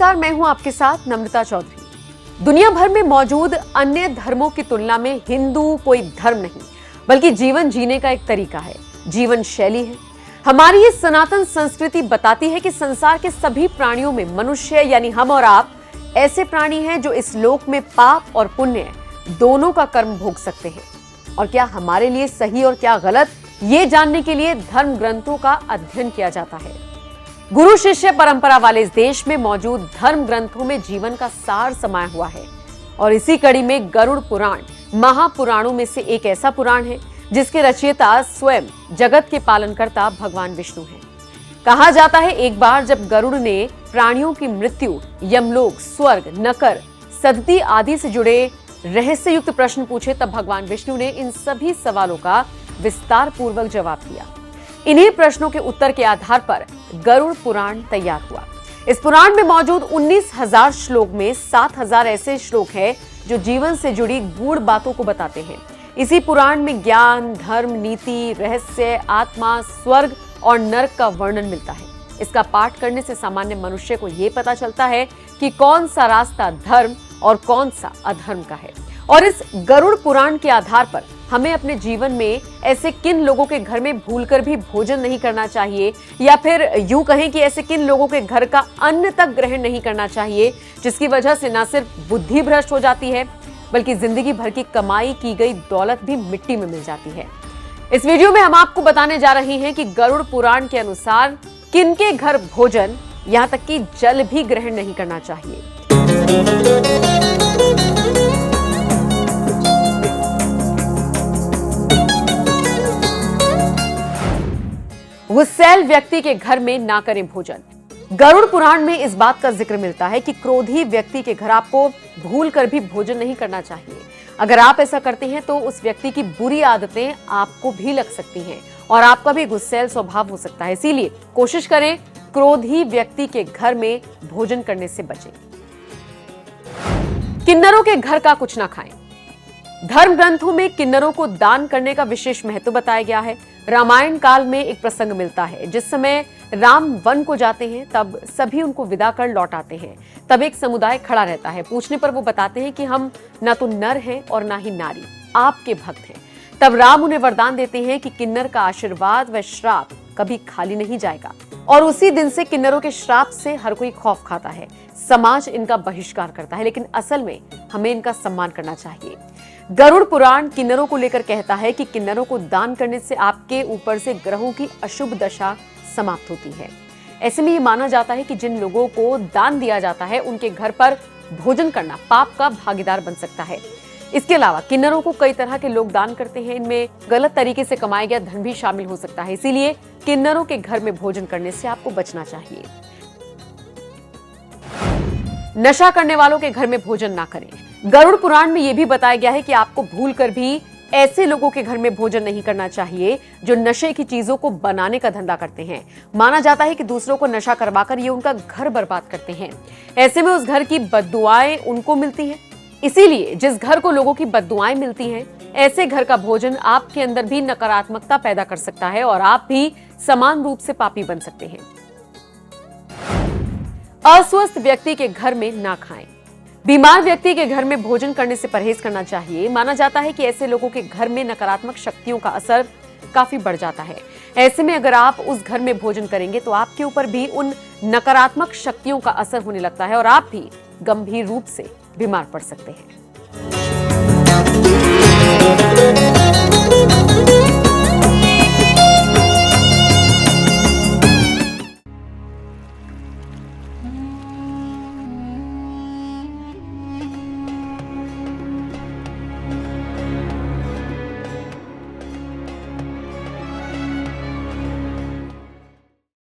नमस्कार, मैं हूं आपके साथ नम्रता चौधरी। दुनिया भर में मौजूद अन्य धर्मों की तुलना में हिंदू कोई धर्म नहीं बल्कि जीवन जीने का एक तरीका है, जीवन शैली है। हमारी ये सनातन संस्कृति बताती है कि संसार के सभी प्राणियों में मनुष्य यानी हम और आप ऐसे प्राणी हैं जो इस लोक में पाप और पुण्य दोनों का कर्म भोग सकते हैं। और क्या हमारे लिए सही और क्या गलत, ये जानने के लिए धर्म ग्रंथों का अध्ययन किया जाता है। गुरु शिष्य परंपरा वाले इस देश में मौजूद धर्म ग्रंथों में जीवन का सार समाया हुआ है। और इसी कड़ी में गरुड़ पुराण महापुराणों में से एक ऐसा पुराण है जिसके रचयिता स्वयं जगत के पालनकर्ता भगवान विष्णु हैं। कहा जाता है एक बार जब गरुड़ ने प्राणियों की मृत्यु, यमलोक, स्वर्ग, नकर, सदती आदि से जुड़े रहस्य युक्त प्रश्न पूछे, तब भगवान विष्णु ने इन सभी सवालों का विस्तार पूर्वक जवाब दिया। इन्हीं प्रश्नों के उत्तर के आधार पर गरुड़ पुराण तैयार हुआ। इस पुराण में मौजूद 19,000 श्लोक में 7,000 ऐसे श्लोक हैं जो जीवन से जुड़ी गूढ़ बातों को बताते हैं। इसी पुराण में ज्ञान, धर्म, नीति, रहस्य, आत्मा, स्वर्ग और नरक का वर्णन मिलता है। इसका पाठ करने से सामान्य मनुष्य को यह पता चलता है कि कौन सा रास्ता धर्म और कौन सा अधर्म का है। और इस गरुड़ पुराण के आधार पर हमें अपने जीवन में ऐसे किन लोगों के घर में भूलकर भी भोजन नहीं करना चाहिए, या फिर यूं कहें कि ऐसे किन लोगों के घर का अन्न तक ग्रहण नहीं करना चाहिए जिसकी वजह से न सिर्फ बुद्धि भ्रष्ट हो जाती है बल्कि जिंदगी भर की कमाई की गई दौलत भी मिट्टी में मिल जाती है। इस वीडियो में हम आपको बताने जा रहे हैं कि गरुड़ पुराण के अनुसार किनके घर भोजन, यहां तक कि जल भी ग्रहण नहीं करना चाहिए। गुस्सैल व्यक्ति के घर में ना करें भोजन। गरुड़ पुराण में इस बात का जिक्र मिलता है कि क्रोधी व्यक्ति के घर आपको भूल कर भी भोजन नहीं करना चाहिए। अगर आप ऐसा करते हैं तो उस व्यक्ति की बुरी आदतें आपको भी लग सकती हैं और आपका भी गुस्सैल स्वभाव हो सकता है। इसीलिए कोशिश करें क्रोधी व्यक्ति के घर में भोजन करने से बचें। किन्नरों के घर का कुछ ना खाएं। धर्म ग्रंथों में किन्नरों को दान करने का विशेष महत्व बताया गया है। रामायण काल में एक प्रसंग मिलता है जिस समय राम वन को जाते हैं, तब सभी उनको विदा कर लौट आते हैं। तब एक समुदाय खड़ा रहता है। पूछने पर वो बताते हैं कि हम ना तो नर हैं और ना ही नारी, आपके भक्त हैं। तब राम उन्हें वरदान देते हैं कि किन्नर का आशीर्वाद व श्राप कभी खाली नहीं जाएगा। और उसी दिन से किन्नरों के श्राप से हर कोई खौफ खाता है। समाज इनका बहिष्कार करता है, लेकिन असल में हमें इनका सम्मान करना चाहिए। गरुड़ पुराण किन्नरों को लेकर कहता है कि किन्नरों को दान करने से आपके ऊपर से ग्रहों की अशुभ दशा समाप्त होती है। ऐसे में ये माना जाता है कि जिन लोगों को दान दिया जाता है उनके घर पर भोजन करना पाप का भागीदार बन सकता है। इसके अलावा किन्नरों को कई तरह के लोग दान करते हैं, इनमें गलत तरीके से कमाया गया धन भी शामिल हो सकता है। इसीलिए किन्नरों के घर में भोजन करने से आपको बचना चाहिए। नशा करने वालों के घर में भोजन ना करें। गरुड़ पुराण में यह भी बताया गया है कि आपको भूलकर भी ऐसे लोगों के घर में भोजन नहीं करना चाहिए जो नशे की चीजों को बनाने का धंधा करते हैं। माना जाता है कि दूसरों को नशा करवाकर ये उनका घर बर्बाद करते हैं। ऐसे में उस घर की बद्दुआएं उनको मिलती हैं। इसीलिए जिस घर को लोगों की बद्दुआएं मिलती हैं, ऐसे घर का भोजन आपके अंदर भी नकारात्मकता पैदा कर सकता है और आप भी समान रूप से पापी बन सकते हैं। अस्वस्थ व्यक्ति के घर में ना खाएं। बीमार व्यक्ति के घर में भोजन करने से परहेज करना चाहिए। माना जाता है कि ऐसे लोगों के घर में नकारात्मक शक्तियों का असर काफी बढ़ जाता है। ऐसे में अगर आप उस घर में भोजन करेंगे तो आपके ऊपर भी उन नकारात्मक शक्तियों का असर होने लगता है और आप भी गंभीर रूप से बीमार पड़ सकते हैं।